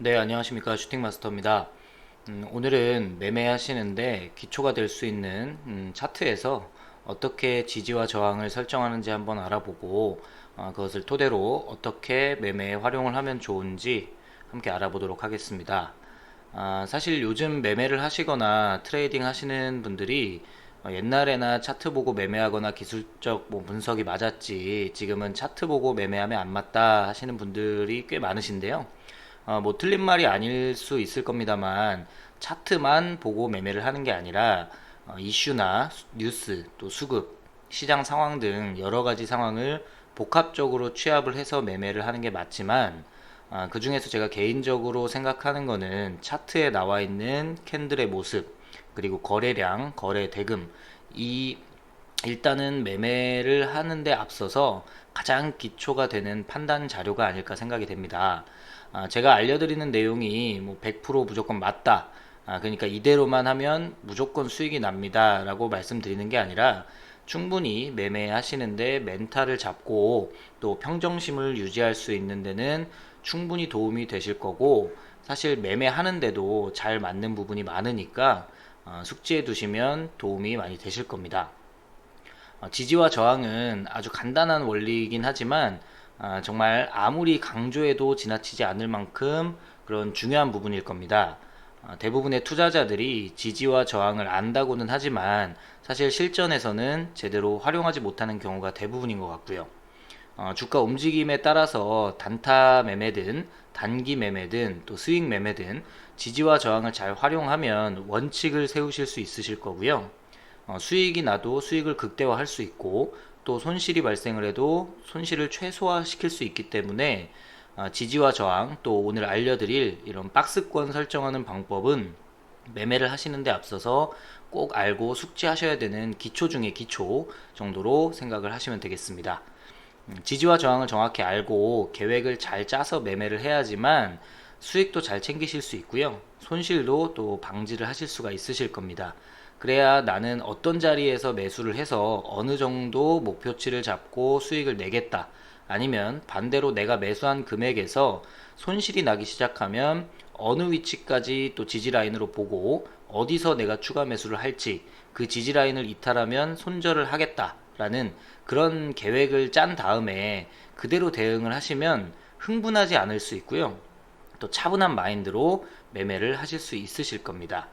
네, 안녕하십니까. 슈팅마스터입니다. 오늘은 매매하시는데 기초가 될 수 있는 차트에서 어떻게 지지와 저항을 설정하는지 한번 알아보고 그것을 토대로 어떻게 매매에 활용을 하면 좋은지 함께 알아보도록 하겠습니다. 사실 요즘 매매를 하시거나 트레이딩 하시는 분들이 옛날에나 차트 보고 매매하거나 기술적 분석이 맞았지 지금은 차트 보고 매매하면 안 맞다 하시는 분들이 꽤 많으신데요. 틀린 말이 아닐 수 있을 겁니다만 차트만 보고 매매를 하는 게 아니라 이슈나 뉴스 또 수급 시장 상황 등 여러 가지 상황을 복합적으로 취합을 해서 매매를 하는 게 맞지만 그 중에서 제가 개인적으로 생각하는 거는 차트에 나와 있는 캔들의 모습 그리고 거래량, 거래 대금 이 일단은 매매를 하는데 앞서서 가장 기초가 되는 판단 자료가 아닐까 생각이 됩니다. 제가 알려드리는 내용이 100% 무조건 맞다. 그러니까 이대로만 하면 무조건 수익이 납니다. 라고 말씀드리는 게 아니라 충분히 매매하시는데 멘탈을 잡고 또 평정심을 유지할 수 있는 데는 충분히 도움이 되실 거고 사실 매매하는데도 잘 맞는 부분이 많으니까 숙지해 두시면 도움이 많이 되실 겁니다. 지지와 저항은 아주 간단한 원리이긴 하지만 정말 아무리 강조해도 지나치지 않을 만큼 그런 중요한 부분일 겁니다. 대부분의 투자자들이 지지와 저항을 안다고는 하지만 사실 실전에서는 제대로 활용하지 못하는 경우가 대부분인 것 같고요. 주가 움직임에 따라서 단타 매매든 단기 매매든 또 스윙 매매든 지지와 저항을 잘 활용하면 원칙을 세우실 수 있으실 거고요. 수익이 나도 수익을 극대화할 수 있고 또 손실이 발생을 해도 손실을 최소화시킬 수 있기 때문에 지지와 저항 또 오늘 알려드릴 이런 박스권 설정하는 방법은 매매를 하시는데 앞서서 꼭 알고 숙지하셔야 되는 기초 중의 기초 정도로 생각을 하시면 되겠습니다. 지지와 저항을 정확히 알고 계획을 잘 짜서 매매를 해야지만 수익도 잘 챙기실 수 있고요. 손실도 또 방지를 하실 수가 있으실 겁니다. 그래야 나는 어떤 자리에서 매수를 해서 어느 정도 목표치를 잡고 수익을 내겠다. 아니면 반대로 내가 매수한 금액에서 손실이 나기 시작하면 어느 위치까지 또 지지 라인으로 보고 어디서 내가 추가 매수를 할지 그 지지 라인을 이탈하면 손절을 하겠다라는 그런 계획을 짠 다음에 그대로 대응을 하시면 흥분하지 않을 수 있고요. 또 차분한 마인드로 매매를 하실 수 있으실 겁니다.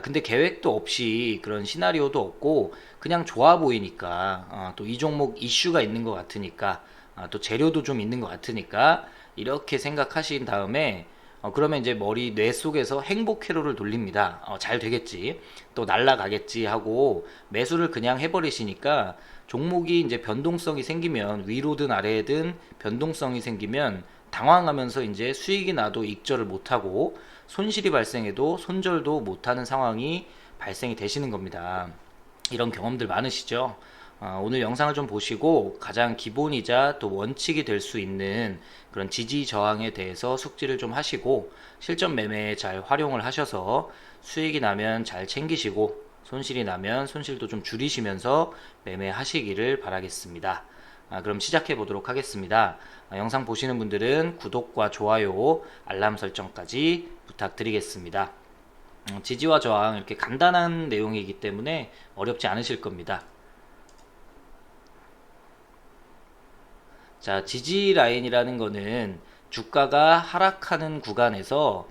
근데 계획도 없이 그런 시나리오도 없고 그냥 좋아 보이니까 또 이 종목 이슈가 있는 것 같으니까 또 재료도 좀 있는 것 같으니까 이렇게 생각하신 다음에 그러면 이제 뇌 속에서 행복 회로를 돌립니다. 잘 되겠지 또 날라가겠지 하고 매수를 그냥 해버리시니까 종목이 이제 변동성이 생기면 위로든 아래든 변동성이 생기면 당황하면서 이제 수익이 나도 익절을 못하고 손실이 발생해도 손절도 못하는 상황이 발생이 되시는 겁니다. 이런 경험들 많으시죠? 오늘 영상을 좀 보시고 가장 기본이자 또 원칙이 될 수 있는 그런 지지 저항에 대해서 숙지를 좀 하시고 실전 매매에 잘 활용을 하셔서 수익이 나면 잘 챙기시고 손실이 나면 손실도 좀 줄이시면서 매매하시기를 바라겠습니다. 그럼 시작해 보도록 하겠습니다. 영상 보시는 분들은 구독과 좋아요, 알람 설정까지 부탁드리겠습니다. 지지와 저항 이렇게 간단한 내용이기 때문에 어렵지 않으실 겁니다. 자, 지지 라인이라는 거는 주가가 하락하는 구간에서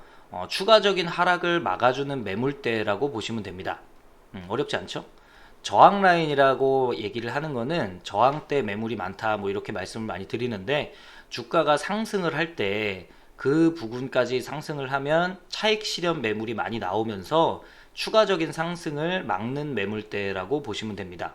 추가적인 하락을 막아주는 매물대라고 보시면 됩니다. 어렵지 않죠? 저항 라인이라고 얘기를 하는 거는 저항대 매물이 많다 이렇게 말씀을 많이 드리는데 주가가 상승을 할 때 그 부분까지 상승을 하면 차익 실현 매물이 많이 나오면서 추가적인 상승을 막는 매물대라고 보시면 됩니다.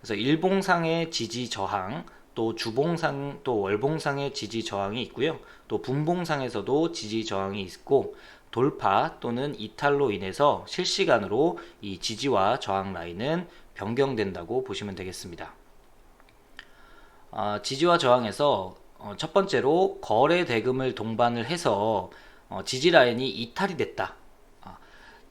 그래서 일봉상의 지지 저항 또 주봉상 또 월봉상의 지지 저항이 있고요. 또 분봉상에서도 지지 저항이 있고 돌파 또는 이탈로 인해서 실시간으로 이 지지와 저항 라인은 변경된다고 보시면 되겠습니다. 지지와 저항에서 첫 번째로 거래 대금을 동반을 해서 지지 라인이 이탈이 됐다.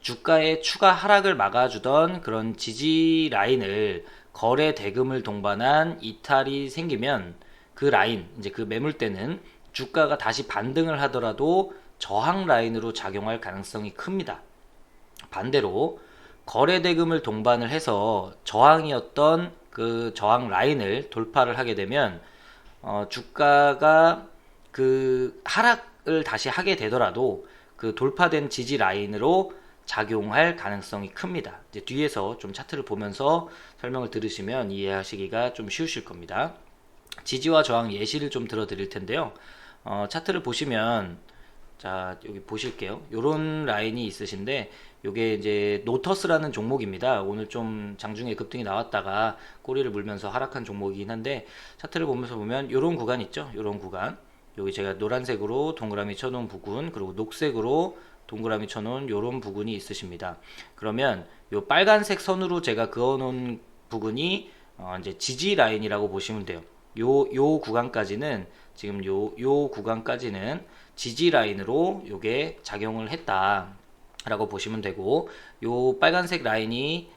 주가의 추가 하락을 막아주던 그런 지지 라인을 거래 대금을 동반한 이탈이 생기면 그 라인, 이제 그 매물대는 주가가 다시 반등을 하더라도 저항 라인으로 작용할 가능성이 큽니다. 반대로 거래대금을 동반을 해서 저항이었던 그 저항 라인을 돌파를 하게 되면 주가가 그 하락을 다시 하게 되더라도 그 돌파된 지지 라인으로 작용할 가능성이 큽니다. 이제 뒤에서 좀 차트를 보면서 설명을 들으시면 이해하시기가 좀 쉬우실 겁니다. 지지와 저항 예시를 좀 들어 드릴 텐데요. 차트를 보시면, 자, 여기 보실게요. 요런 라인이 있으신데, 요게 이제 노터스라는 종목입니다. 오늘 좀 장중에 급등이 나왔다가 꼬리를 물면서 하락한 종목이긴 한데, 차트를 보면서 보면 요런 구간 있죠? 요런 구간. 여기 제가 노란색으로 동그라미 쳐놓은 부분, 그리고 녹색으로 동그라미 쳐놓은 요런 부분이 있으십니다. 그러면 요 빨간색 선으로 제가 그어놓은 부분이 이제 지지 라인이라고 보시면 돼요. 요 구간까지는, 지금 요 구간까지는 지지 라인으로 요게 작용을 했다라고 보시면 되고, 요 빨간색 라인이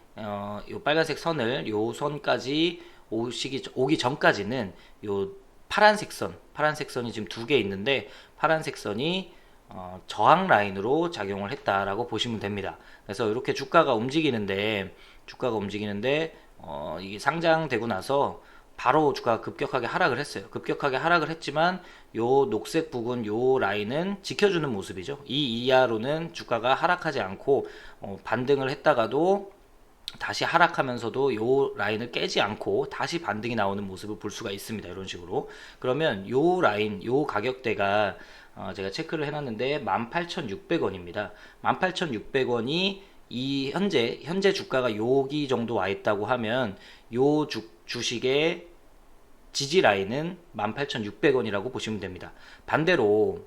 요 빨간색 선을 요 선까지 오기 전까지는 요 파란색 선이 지금 두 개 있는데, 파란색 선이 저항 라인으로 작용을 했다라고 보시면 됩니다. 그래서 이렇게 주가가 움직이는데 이게 상장되고 나서 바로 주가가 급격하게 하락을 했어요. 급격하게 하락을 했지만 요 녹색 부분 요 라인은 지켜주는 모습이죠. 이 이하로는 주가가 하락하지 않고 반등을 했다가도 다시 하락하면서도 요 라인을 깨지 않고 다시 반등이 나오는 모습을 볼 수가 있습니다. 이런 식으로. 그러면 요 라인, 요 가격대가 제가 체크를 해놨는데 18,600원입니다. 18,600원이 이 현재 주가가 여기 정도 와 있다고 하면 요 주식의 지지 라인은 18,600원이라고 보시면 됩니다. 반대로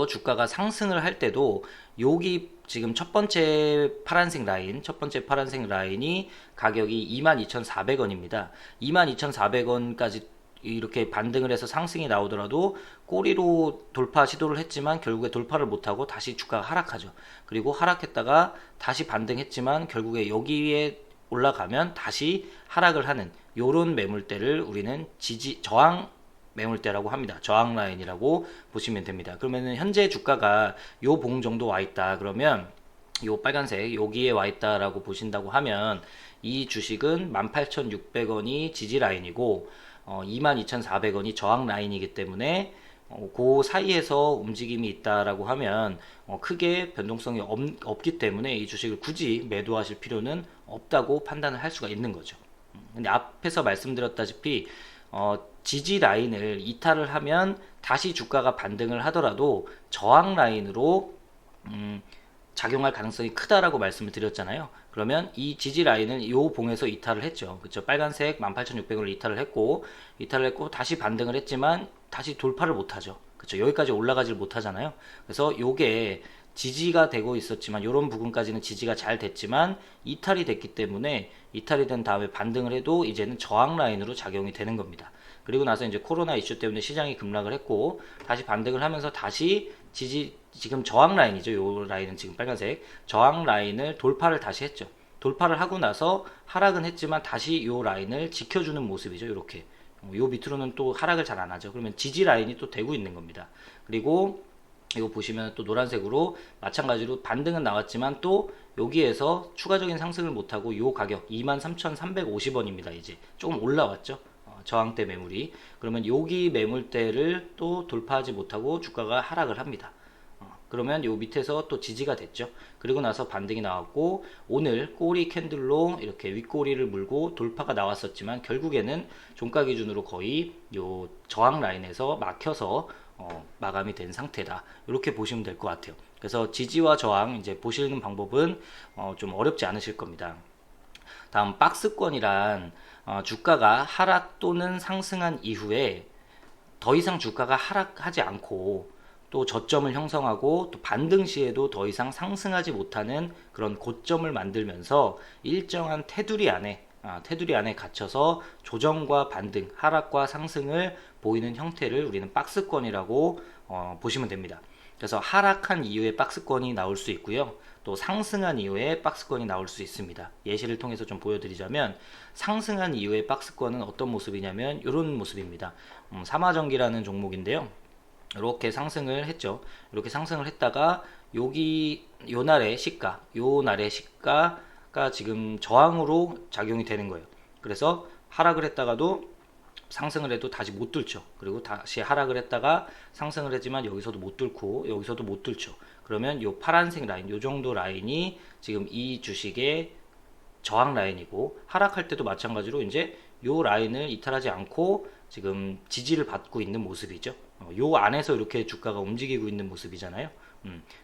주가가 상승을 할 때도 여기 지금 첫 번째 파란색 라인이 가격이 22,400원입니다. 22,400원까지 이렇게 반등을 해서 상승이 나오더라도 꼬리로 돌파 시도를 했지만 결국에 돌파를 못하고 다시 주가가 하락하죠. 그리고 하락했다가 다시 반등했지만 결국에 여기에 올라가면 다시 하락을 하는 요런 매물대를 우리는 저항 매물대라고 합니다. 저항 라인이라고 보시면 됩니다. 그러면은 현재 주가가 요 봉 정도 와 있다. 그러면 요 빨간색 여기에 와 있다라고 보신다고 하면 이 주식은 18,600원이 지지 라인이고 22,400원이 저항 라인이기 때문에 그 사이에서 움직임이 있다라고 하면 크게 변동성이 없기 때문에 이 주식을 굳이 매도하실 필요는 없다고 판단을 할 수가 있는 거죠. 근데 앞에서 말씀드렸다시피 지지 라인을 이탈을 하면 다시 주가가 반등을 하더라도 저항 라인으로 작용할 가능성이 크다라고 말씀을 드렸잖아요. 그러면 이 지지 라인은 이 봉에서 이탈을 했죠. 그렇죠? 빨간색 18,600원을 이탈을 했고 다시 반등을 했지만 다시 돌파를 못 하죠. 그렇죠? 여기까지 올라가질 못하잖아요. 그래서 요게 지지가 되고 있었지만 이런 부분까지는 지지가 잘 됐지만 이탈이 됐기 때문에 이탈이 된 다음에 반등을 해도 이제는 저항 라인으로 작용이 되는 겁니다. 그리고 나서 이제 코로나 이슈 때문에 시장이 급락을 했고 다시 반등을 하면서 다시 지금 저항 라인이죠. 요 라인은 지금 빨간색 저항 라인을 돌파를 다시 했죠. 돌파를 하고 나서 하락은 했지만 다시 요 라인을 지켜주는 모습이죠. 이렇게 요 밑으로는 또 하락을 잘 안 하죠. 그러면 지지 라인이 또 되고 있는 겁니다. 그리고 이거 보시면 또 노란색으로 마찬가지로 반등은 나왔지만 또 여기에서 추가적인 상승을 못하고 요 가격 23,350원입니다. 이제 조금 올라왔죠. 저항대 매물이. 그러면 여기 매물대를 또 돌파하지 못하고 주가가 하락을 합니다. 그러면 요 밑에서 또 지지가 됐죠. 그리고 나서 반등이 나왔고 오늘 꼬리 캔들로 이렇게 윗꼬리를 물고 돌파가 나왔었지만 결국에는 종가 기준으로 거의 요 저항 라인에서 막혀서 마감이 된 상태다. 이렇게 보시면 될 것 같아요. 그래서 지지와 저항 이제 보시는 방법은 좀 어렵지 않으실 겁니다. 다음 박스권이란 주가가 하락 또는 상승한 이후에 더 이상 주가가 하락하지 않고 또 저점을 형성하고 또 반등 시에도 더 이상 상승하지 못하는 그런 고점을 만들면서 일정한 테두리 안에 갇혀서 조정과 반등, 하락과 상승을 보이는 형태를 우리는 박스권이라고 보시면 됩니다. 그래서 하락한 이후에 박스권이 나올 수 있고요. 또 상승한 이후에 박스권이 나올 수 있습니다. 예시를 통해서 좀 보여드리자면 상승한 이후에 박스권은 어떤 모습이냐면 이런 모습입니다. 삼화전기라는 종목인데요. 이렇게 상승을 했죠. 이렇게 상승을 했다가 여기 요 날의 시가가 지금 저항으로 작용이 되는 거예요. 그래서 하락을 했다가도 상승을 해도 다시 못 뚫죠. 그리고 다시 하락을 했다가 상승을 했지만 여기서도 못 뚫고 여기서도 못 뚫죠. 그러면 요 파란색 라인, 요 정도 라인이 지금 이 주식의 저항 라인이고, 하락할 때도 마찬가지로 이제 요 라인을 이탈하지 않고 지금 지지를 받고 있는 모습이죠. 요 안에서 이렇게 주가가 움직이고 있는 모습이잖아요.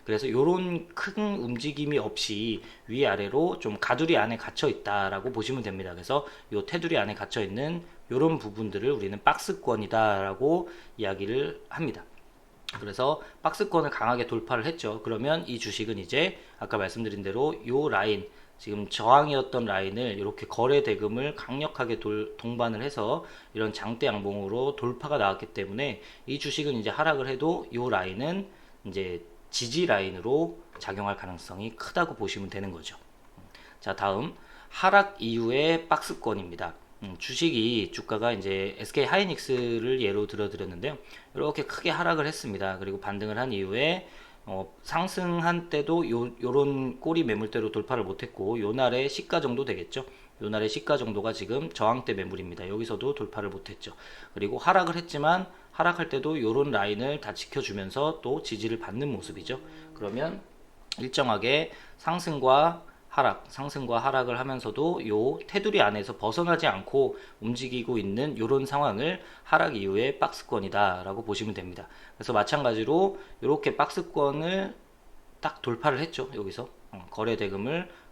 그래서 요런 큰 움직임이 없이 위아래로 좀 가두리 안에 갇혀 있다라고 보시면 됩니다. 그래서 요 테두리 안에 갇혀 있는 요런 부분들을 우리는 박스권이다라고 이야기를 합니다. 그래서 박스권을 강하게 돌파를 했죠. 그러면 이 주식은 이제 아까 말씀드린 대로 요 라인, 지금 저항이었던 라인을 이렇게 거래 대금을 강력하게 동반을 해서 이런 장대 양봉으로 돌파가 나왔기 때문에 이 주식은 이제 하락을 해도 요 라인은 이제 지지 라인으로 작용할 가능성이 크다고 보시면 되는 거죠. 자, 다음 하락 이후의 박스권입니다. 주식이 주가가 이제 SK 하이닉스를 예로 들어드렸는데요. 이렇게 크게 하락을 했습니다. 그리고 반등을 한 이후에 상승한 때도 요런 꼬리 매물대로 돌파를 못했고, 요날의 시가 정도 되겠죠. 요날의 시가 정도가 지금 저항대 매물입니다. 여기서도 돌파를 못했죠. 그리고 하락을 했지만 하락할 때도 요런 라인을 다 지켜주면서 또 지지를 받는 모습이죠. 그러면 일정하게 상승과 하락을 하면서도 요 테두리 안에서 벗어나지 않고 움직이고 있는 요런 상황을 하락 이후의 박스권이다 라고 보시면 됩니다. 그래서 마찬가지로 이렇게 박스권을 딱 돌파를 했죠. 여기서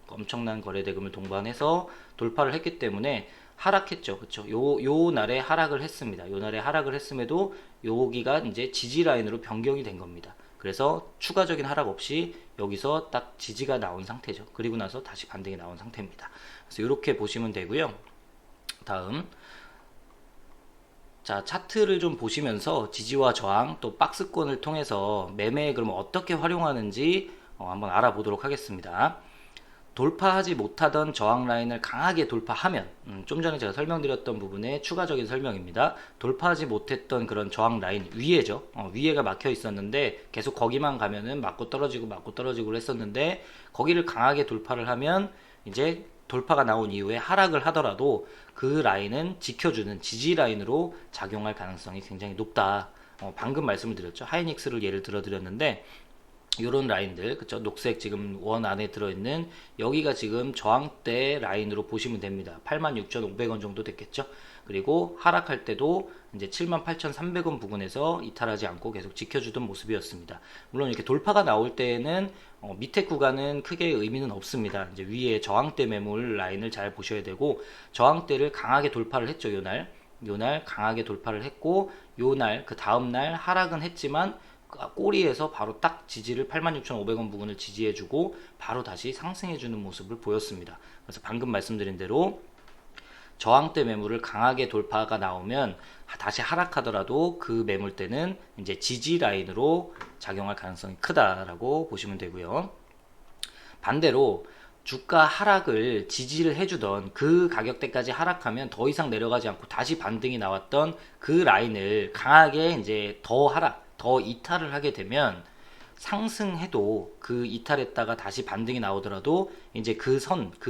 엄청난 거래 대금을 동반해서 돌파를 했기 때문에 하락했죠. 그쵸? 요 날에 하락을 했습니다. 요 날에 하락을 했음에도 여기가 이제 지지 라인으로 변경이 된 겁니다. 그래서 추가적인 하락 없이 여기서 딱 지지가 나온 상태죠. 그리고 나서 다시 반등이 나온 상태입니다. 그래서 이렇게 보시면 되고요. 다음, 자, 차트를 좀 보시면서 지지와 저항 또 박스권을 통해서 매매에 그러면 어떻게 활용하는지 한번 알아보도록 하겠습니다. 돌파하지 못하던 저항 라인을 강하게 돌파하면, 좀 전에 제가 설명드렸던 부분의 추가적인 설명입니다. 돌파하지 못했던 그런 저항 라인 위에죠. 위에가 막혀 있었는데 계속 거기만 가면은 맞고 떨어지고 했었는데, 거기를 강하게 돌파를 하면 이제 돌파가 나온 이후에 하락을 하더라도 그 라인은 지켜주는 지지 라인으로 작용할 가능성이 굉장히 높다. 방금 말씀을 드렸죠. 하이닉스를 예를 들어 드렸는데, 요런 라인들, 그쵸? 녹색 지금 원 안에 들어있는 여기가 지금 저항대 라인으로 보시면 됩니다. 86,500원 정도 됐겠죠? 그리고 하락할 때도 이제 78,300원 부근에서 이탈하지 않고 계속 지켜주던 모습이었습니다. 물론 이렇게 돌파가 나올 때에는 밑에 구간은 크게 의미는 없습니다. 이제 위에 저항대 매물 라인을 잘 보셔야 되고, 저항대를 강하게 돌파를 했죠. 요날 강하게 돌파를 했고, 요날 그 다음날 하락은 했지만 꼬리에서 바로 딱 지지를 86,500원 부근을 지지해주고 바로 다시 상승해주는 모습을 보였습니다. 그래서 방금 말씀드린 대로 저항대 매물을 강하게 돌파가 나오면 다시 하락하더라도 그 매물대는 이제 지지 라인으로 작용할 가능성이 크다라고 보시면 되고요. 반대로 주가 하락을 지지를 해주던 그 가격대까지 하락하면 더 이상 내려가지 않고 다시 반등이 나왔던 그 라인을 강하게 이제 더 이탈을 하게 되면 상승해도 그 이탈했다가 다시 반등이 나오더라도 이제 그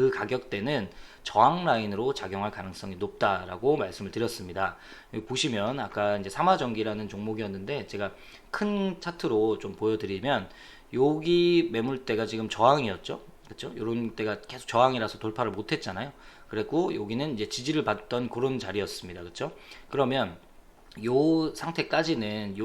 가격대는 저항 라인으로 작용할 가능성이 높다라고 말씀을 드렸습니다. 여기 보시면 아까 이제 삼화전기라는 종목이었는데 제가 큰 차트로 좀 보여드리면 여기 매물대가 지금 저항이었죠. 그렇죠? 이런 때가 계속 저항이라서 돌파를 못했잖아요. 그랬고 여기는 이제 지지를 받던 그런 자리였습니다. 그렇죠? 그러면 요 상태까지는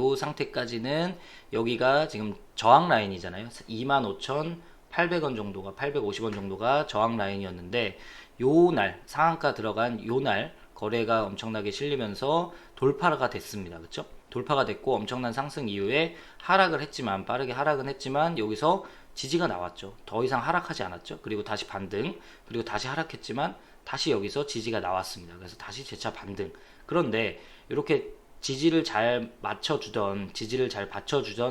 여기가 지금 저항 라인이잖아요. 25,800원 정도가 850원 정도가 저항 라인이었는데 요날 상한가 들어간 요날 거래가 엄청나게 실리면서 돌파가 됐습니다. 그렇죠? 돌파가 됐고 엄청난 상승 이후에 하락을 했지만 빠르게 하락은 했지만 여기서 지지가 나왔죠. 더 이상 하락하지 않았죠. 그리고 다시 반등, 그리고 다시 하락했지만 다시 여기서 지지가 나왔습니다. 그래서 다시 재차 반등. 그런데 이렇게 지지를 잘 받쳐주던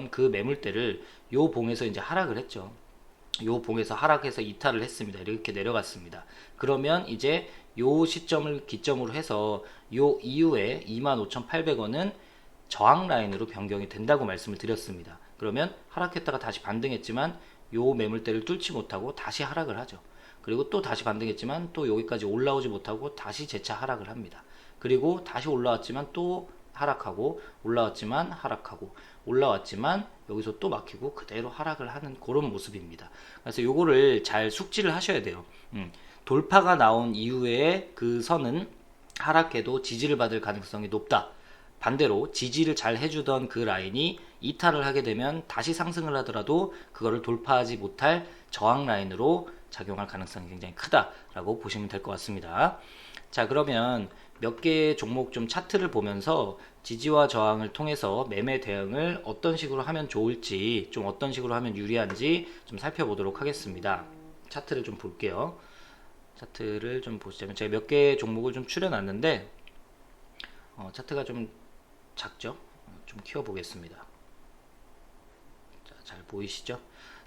그 매물대를 요 봉에서 이제 하락을 했죠. 요 봉에서 하락해서 이탈을 했습니다. 이렇게 내려갔습니다. 그러면 이제 요 시점을 기점으로 해서 요 이후에 25,800원은 저항 라인으로 변경이 된다고 말씀을 드렸습니다. 그러면 하락했다가 다시 반등했지만 요 매물대를 뚫지 못하고 다시 하락을 하죠. 그리고 또 다시 반등했지만 또 여기까지 올라오지 못하고 다시 재차 하락을 합니다. 그리고 다시 올라왔지만 또 하락하고, 올라왔지만 하락하고, 올라왔지만 여기서 또 막히고 그대로 하락을 하는 그런 모습입니다. 그래서 요거를 잘 숙지를 하셔야 돼요. 돌파가 나온 이후에 그 선은 하락해도 지지를 받을 가능성이 높다. 반대로 지지를 잘 해주던 그 라인이 이탈을 하게 되면 다시 상승을 하더라도 그거를 돌파하지 못할 저항 라인으로 작용할 가능성이 굉장히 크다라고 보시면 될 것 같습니다. 자, 그러면 몇 개의 종목 좀 차트를 보면서 지지와 저항을 통해서 매매 대응을 어떤 식으로 하면 좋을지, 좀 어떤 식으로 하면 유리한지 좀 살펴보도록 하겠습니다. 차트를 좀 볼게요. 차트를 좀 보시자면 제가 몇 개의 종목을 좀 추려놨는데 차트가 좀 작죠? 좀 키워보겠습니다. 자, 잘 보이시죠?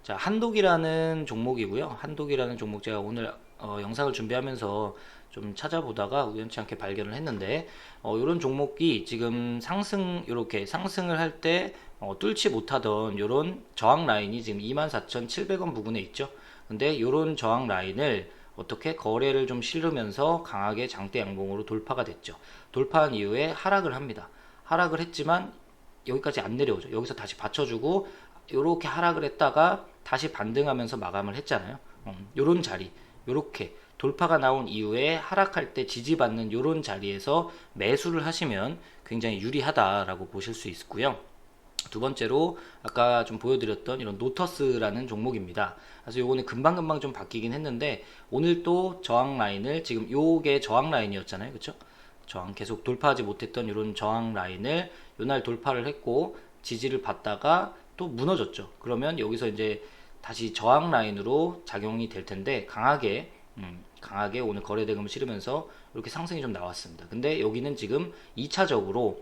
자, 한독이라는 종목이고요. 한독이라는 종목 제가 오늘 영상을 준비하면서 좀 찾아보다가 우연치 않게 발견을 했는데 이런 종목이 지금 이렇게 상승을 할 때 뚫지 못하던 이런 저항 라인이 지금 24,700원 부근에 있죠. 근데 이런 저항 라인을 어떻게 거래를 좀 실으면서 강하게 장대 양봉으로 돌파가 됐죠. 돌파한 이후에 하락을 합니다. 하락을 했지만 여기까지 안 내려오죠. 여기서 다시 받쳐주고 이렇게 하락을 했다가 다시 반등하면서 마감을 했잖아요. 요런 자리, 요렇게 돌파가 나온 이후에 하락할 때 지지받는 요런 자리에서 매수를 하시면 굉장히 유리하다라고 보실 수 있고요. 두 번째로 아까 좀 보여드렸던 이런 노터스라는 종목입니다. 그래서 요거는 금방금방 좀 바뀌긴 했는데 오늘 또 저항 라인을 지금 요게 저항 라인이었잖아요. 그쵸? 저항 계속 돌파하지 못했던 이런 저항 라인을 요날 돌파를 했고 지지를 받다가 또 무너졌죠. 그러면 여기서 이제 다시 저항 라인으로 작용이 될 텐데 강하게 오늘 거래 대금을 실으면서 이렇게 상승이 좀 나왔습니다. 근데 여기는 지금 2차적으로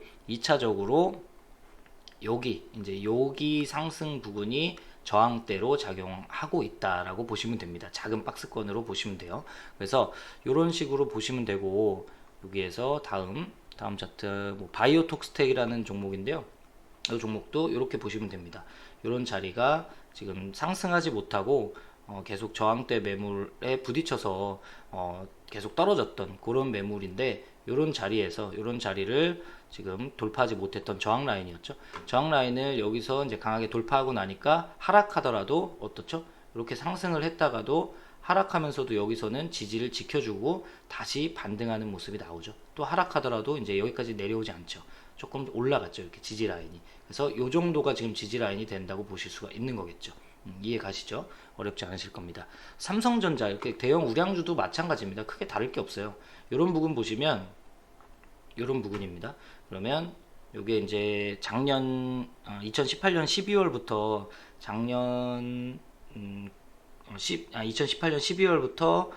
여기 상승 부분이 저항대로 작용하고 있다라고 보시면 됩니다. 작은 박스권으로 보시면 돼요. 그래서 이런 식으로 보시면 되고 여기에서 다음 차트 바이오톡스텍이라는 종목인데요. 이 종목도 이렇게 보시면 됩니다. 이런 자리가 지금 상승하지 못하고 계속 저항대 매물에 부딪혀서 계속 떨어졌던 그런 매물인데 이런 자리를 지금 돌파하지 못했던 저항 라인이었죠. 저항 라인을 여기서 이제 강하게 돌파하고 나니까 하락하더라도 어떻죠? 이렇게 상승을 했다가도 하락하면서도 여기서는 지지를 지켜주고 다시 반등하는 모습이 나오죠. 또 하락하더라도 이제 여기까지 내려오지 않죠. 조금 올라갔죠. 이렇게 지지 라인이. 그래서 이 정도가 지금 지지 라인이 된다고 보실 수가 있는 거겠죠. 이해 가시죠? 어렵지 않으실 겁니다. 삼성전자 이렇게 대형 우량주도 마찬가지입니다. 크게 다를 게 없어요. 이런 부분 보시면 이런 부분입니다. 그러면 이게 이제 작년 2018년 12월부터 작년 2018년 12월부터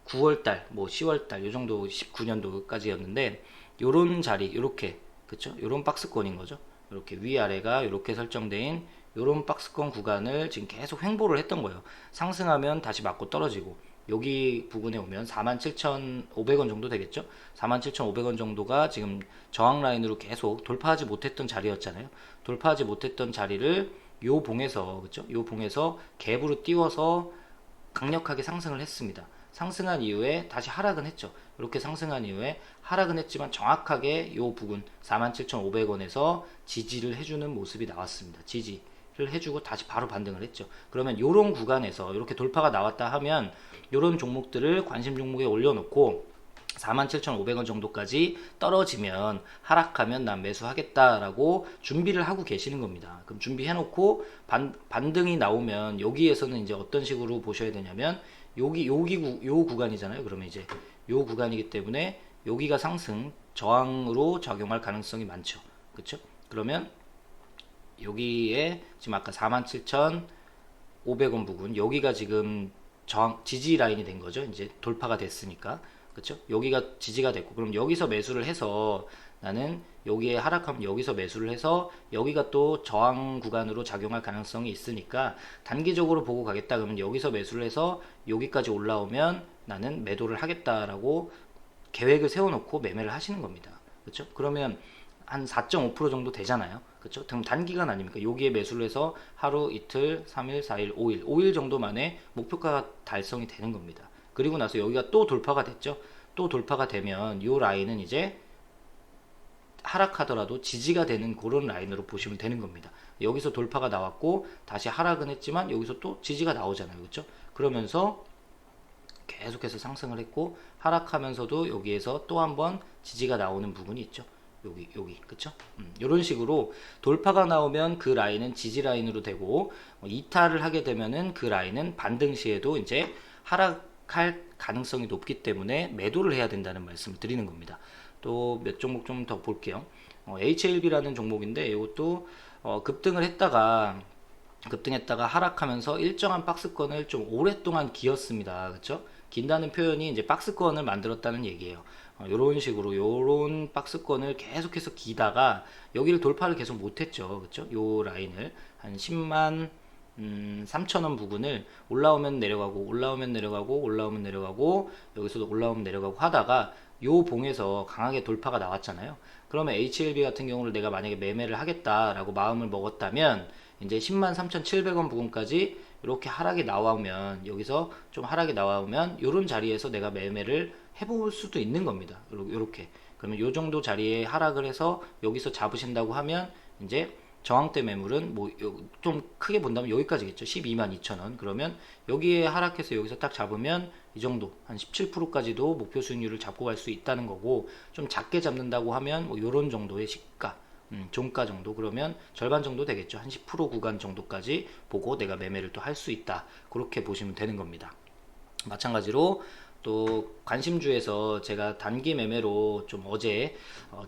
9월달, 10월달 요 정도 19년도까지였는데 요런 자리 요렇게 그쵸? 요런 박스권인 거죠. 이렇게 위아래가 이렇게 설정된 요런 박스권 구간을 지금 계속 횡보를 했던 거예요. 상승하면 다시 맞고 떨어지고 여기 부근에 오면 47,500원 정도 되겠죠. 47,500원 정도가 지금 저항 라인으로 계속 돌파하지 못했던 자리였잖아요. 돌파하지 못했던 자리를 요 봉에서 그쵸? 요 봉에서 갭으로 띄워서 강력하게 상승을 했습니다. 상승한 이후에 다시 하락은 했죠. 이렇게 상승한 이후에 하락은 했지만 정확하게 요 부근 47,500원에서 지지를 해주는 모습이 나왔습니다. 지지를 해주고 다시 바로 반등을 했죠. 그러면 요런 구간에서 이렇게 돌파가 나왔다 하면 요런 종목들을 관심 종목에 올려놓고 47,500원 정도까지 떨어지면 하락하면 난 매수하겠다라고 준비를 하고 계시는 겁니다. 그럼 준비해놓고 반등이 나오면 여기에서는 이제 어떤 식으로 보셔야 되냐면 요 구간이잖아요. 그러면 이제 요 구간이기 때문에 여기가 상승 저항으로 작용할 가능성이 많죠. 그렇죠? 그러면 여기에 지금 아까 47,500원 부근 여기가 지금 저항 지지 라인이 된 거죠. 이제 돌파가 됐으니까. 그렇죠? 여기가 지지가 됐고 그럼 여기서 매수를 해서 나는 여기에 하락하면 여기서 매수를 해서 여기가 또 저항 구간으로 작용할 가능성이 있으니까 단기적으로 보고 가겠다 그러면 여기서 매수를 해서 여기까지 올라오면 나는 매도를 하겠다라고 계획을 세워놓고 매매를 하시는 겁니다. 그렇죠? 그러면 한 4.5% 정도 되잖아요. 그렇죠? 그럼 단기간 아닙니까? 여기에 매수를 해서 하루, 이틀, 3일, 4일, 5일 정도 만에 목표가가 달성이 되는 겁니다. 그리고 나서 여기가 또 돌파가 됐죠. 또 돌파가 되면 이 라인은 이제 하락하더라도 지지가 되는 그런 라인으로 보시면 되는 겁니다. 여기서 돌파가 나왔고 다시 하락은 했지만 여기서 또 지지가 나오잖아요. 그렇죠? 그러면서 계속해서 상승을 했고 하락하면서도 여기에서 또 한번 지지가 나오는 부분이 있죠. 여기 그쵸? 이런 식으로 돌파가 나오면 그 라인은 지지 라인으로 되고 이탈을 하게 되면은 그 라인은 반등 시에도 이제 하락할 가능성이 높기 때문에 매도를 해야 된다는 말씀을 드리는 겁니다. 또 몇 종목 좀 더 볼게요. HLB라는 종목인데 이것도 급등했다가 하락하면서 일정한 박스권을 좀 오랫동안 기었습니다. 그쵸? 긴다는 표현이 이제 박스권을 만들었다는 얘기예요. 요런 식으로 요런 박스권을 계속해서 기다가 여기를 돌파를 계속 못했죠. 그쵸? 요 라인을 한 10만 3천원 부분을 올라오면 내려가고 올라오면 내려가고 올라오면 내려가고 여기서도 올라오면 내려가고 하다가 요 봉에서 강하게 돌파가 나왔잖아요. 그러면 HLB 같은 경우를 내가 만약에 매매를 하겠다라고 마음을 먹었다면 이제 10만 3,700원 부분까지 이렇게 하락이 나오면 여기서 좀 하락이 나오면 요런 자리에서 내가 매매를 해볼 수도 있는 겁니다. 요렇게 그러면 요 정도 자리에 하락을 해서 여기서 잡으신다고 하면 이제 저항대 매물은 뭐 좀 크게 본다면 여기까지겠죠. 122,200,000원. 그러면 여기에 하락해서 여기서 딱 잡으면 이 정도 한 17%까지도 목표 수익률을 잡고 갈 수 있다는 거고, 좀 작게 잡는다고 하면 뭐 요런 정도의 시가 종가 정도, 그러면 절반 정도 되겠죠. 한 10% 구간 정도까지 보고 내가 매매를 또 할 수 있다. 그렇게 보시면 되는 겁니다. 마찬가지로 또 관심주에서 제가 단기 매매로 좀 어제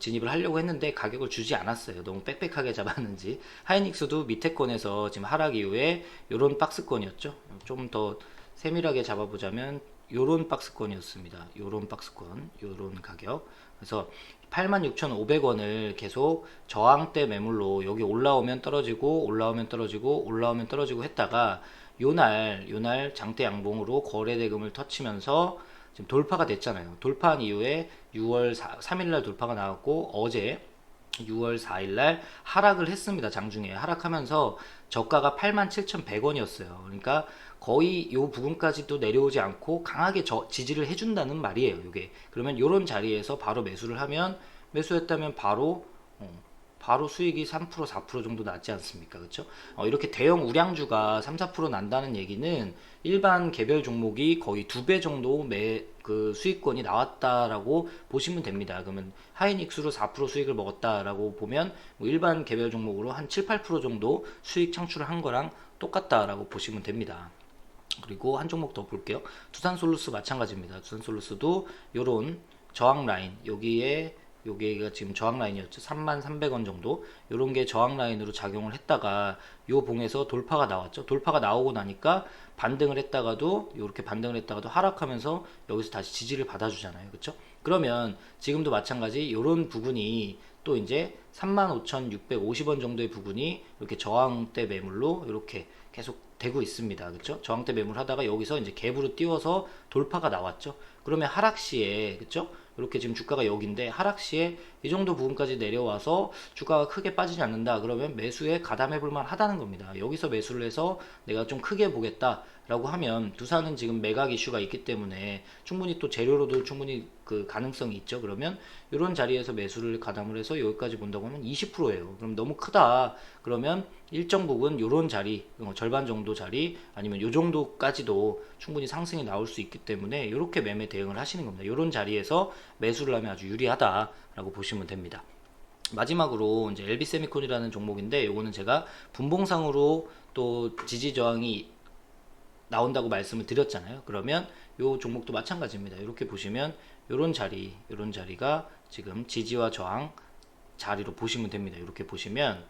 진입을 하려고 했는데 가격을 주지 않았어요. 너무 빽빽하게 잡았는지. 하이닉스도 밑에 건에서 지금 하락 이후에 요런 박스권이었죠. 좀 더 세밀하게 잡아보자면 요런 박스권이었습니다. 요런 박스권, 요런 가격. 그래서 86,500원을 계속 저항대 매물로 여기 올라오면 떨어지고 올라오면 떨어지고 올라오면 떨어지고 했다가 요날 장대 양봉으로 거래대금을 터치면서 지금 돌파가 됐잖아요. 돌파한 이후에 6월 3일날 돌파가 나왔고 어제 6월 4일날 하락을 했습니다. 장중에 하락하면서 저가가 87,100원이었어요. 그러니까 거의 요 부분까지도 내려오지 않고 강하게 지지를 해준다는 말이에요. 이게 그러면 요런 자리에서 바로 매수를 하면, 매수했다면 바로 수익이 3% 4% 정도 났지 않습니까? 그렇죠? 이렇게 대형 우량주가 3, 4% 난다는 얘기는 일반 개별 종목이 거의 2배 정도 그 수익권이 나왔다라고 보시면 됩니다. 그러면 하이닉스로 4% 수익을 먹었다라고 보면 뭐 일반 개별 종목으로 한 7, 8% 정도 수익 창출을 한 거랑 똑같다라고 보시면 됩니다. 그리고 한 종목 더 볼게요. 두산솔루스 마찬가지입니다. 두산솔루스도 요런 저항 라인, 여기가 지금 저항 라인이었죠. 33,300원 정도. 요런 게 저항 라인으로 작용을 했다가 요 봉에서 돌파가 나왔죠. 돌파가 나오고 나니까 반등을 했다가도 요렇게 반등을 했다가도 하락하면서 여기서 다시 지지를 받아주잖아요. 그렇죠? 그러면 지금도 마찬가지 요런 부분이 또 이제 35,650원 정도의 부분이 이렇게 저항대 매물로 이렇게 계속 되고 있습니다. 그렇죠? 저항대 매물 하다가 여기서 이제 갭으로 띄워서 돌파가 나왔죠. 그러면 하락 시에, 그렇죠? 이렇게 지금 주가가 여기인데 하락 시에 이 정도 부분까지 내려와서 주가가 크게 빠지지 않는다. 그러면 매수에 가담해 볼 만하다는 겁니다. 여기서 매수를 해서 내가 좀 크게 보겠다라고 하면 두산은 지금 매각 이슈가 있기 때문에 충분히 또 재료로도 충분히 그 가능성이 있죠. 그러면 이런 자리에서 매수를 가담을 해서 여기까지 본다고 하면 20%예요. 그럼 너무 크다. 그러면 일정 부분 요런 자리, 절반 정도 자리 아니면 요 정도까지도 충분히 상승이 나올 수 있기 때문에 이렇게 매매 대응을 하시는 겁니다. 요런 자리에서 매수를 하면 아주 유리하다라고 보시면 됩니다. 마지막으로 이제 LB세미콘이라는 종목인데 요거는 제가 분봉상으로 또 지지 저항이 나온다고 말씀을 드렸잖아요. 그러면 요 종목도 마찬가지입니다. 이렇게 보시면 요런 자리가 지금 지지와 저항 자리로 보시면 됩니다. 이렇게 보시면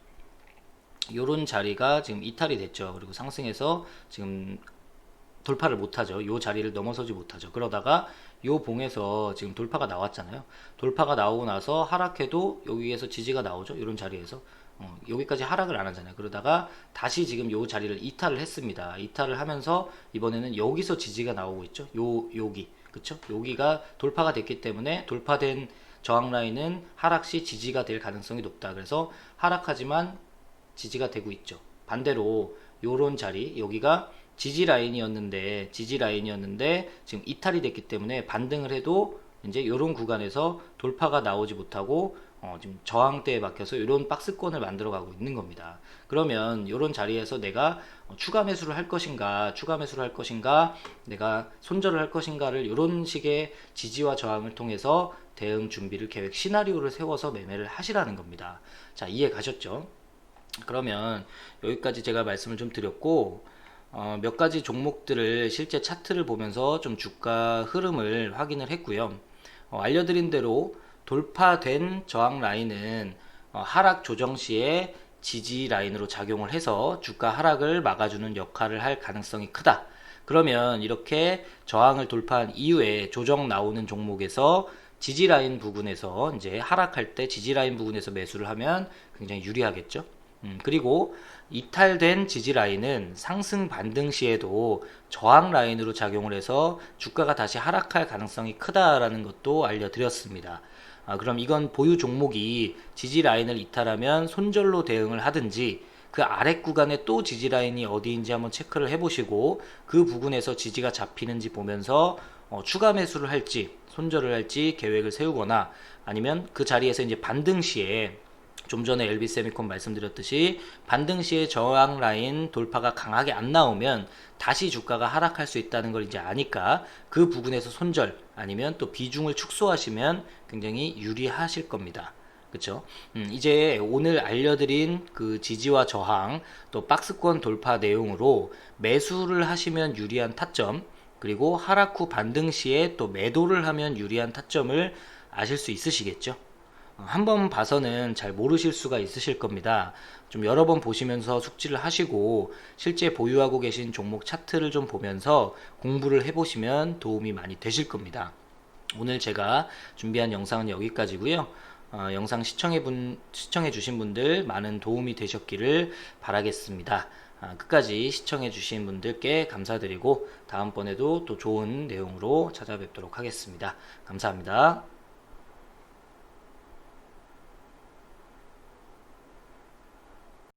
요런 자리가 지금 이탈이 됐죠. 그리고 상승해서 지금 돌파를 못하죠. 요 자리를 넘어서지 못하죠. 그러다가 요 봉에서 지금 돌파가 나왔잖아요. 돌파가 나오고 나서 하락해도 여기에서 지지가 나오죠. 이런 자리에서 여기까지 하락을 안 하잖아요. 그러다가 다시 지금 요 자리를 이탈을 했습니다. 이탈을 하면서 이번에는 여기서 지지가 나오고 있죠. 여기 그쵸? 여기가 돌파가 됐기 때문에 돌파된 저항 라인은 하락 시 지지가 될 가능성이 높다. 그래서 하락하지만 지지가 되고 있죠. 반대로 요런 자리, 여기가 지지 라인이었는데 지금 이탈이 됐기 때문에 반등을 해도 이제 요런 구간에서 돌파가 나오지 못하고 지금 저항대에 막혀서 이런 박스권을 만들어 가고 있는 겁니다. 그러면 이런 자리에서 내가 추가 매수를 할 것인가, 내가 손절을 할 것인가를 이런 식의 지지와 저항을 통해서 대응 준비를 계획 시나리오를 세워서 매매를 하시라는 겁니다. 자, 이해 가셨죠? 그러면 여기까지 제가 말씀을 좀 드렸고, 몇 가지 종목들을 실제 차트를 보면서 좀 주가 흐름을 확인을 했고요. 알려드린 대로 돌파된 저항 라인은 하락 조정 시에 지지 라인으로 작용을 해서 주가 하락을 막아주는 역할을 할 가능성이 크다. 그러면 이렇게 저항을 돌파한 이후에 조정 나오는 종목에서 지지 라인 부분에서 이제 하락할 때 지지 라인 부분에서 매수를 하면 굉장히 유리하겠죠. 그리고 이탈된 지지 라인은 상승 반등 시에도 저항 라인으로 작용을 해서 주가가 다시 하락할 가능성이 크다라는 것도 알려드렸습니다. 그럼 이건 보유 종목이 지지 라인을 이탈하면 손절로 대응을 하든지 그 아래 구간에 또 지지 라인이 어디인지 한번 체크를 해보시고 그 부분에서 지지가 잡히는지 보면서 추가 매수를 할지 손절을 할지 계획을 세우거나 아니면 그 자리에서 이제 반등 시에 좀 전에 LB세미콘 말씀드렸듯이 반등 시에 저항 라인 돌파가 강하게 안 나오면 다시 주가가 하락할 수 있다는 걸 이제 아니까 그 부분에서 손절 아니면 또 비중을 축소하시면 굉장히 유리하실 겁니다. 그쵸? 이제 오늘 알려드린 그 지지와 저항 또 박스권 돌파 내용으로 매수를 하시면 유리한 타점 그리고 하락 후 반등 시에 또 매도를 하면 유리한 타점을 아실 수 있으시겠죠? 한번 봐서는 잘 모르실 수가 있으실 겁니다. 좀 여러 번 보시면서 숙지를 하시고 실제 보유하고 계신 종목 차트를 좀 보면서 공부를 해보시면 도움이 많이 되실 겁니다. 오늘 제가 준비한 영상은 여기까지고요. 영상 시청해 주신 분들 많은 도움이 되셨기를 바라겠습니다. 끝까지 시청해 주신 분들께 감사드리고 다음번에도 또 좋은 내용으로 찾아뵙도록 하겠습니다. 감사합니다.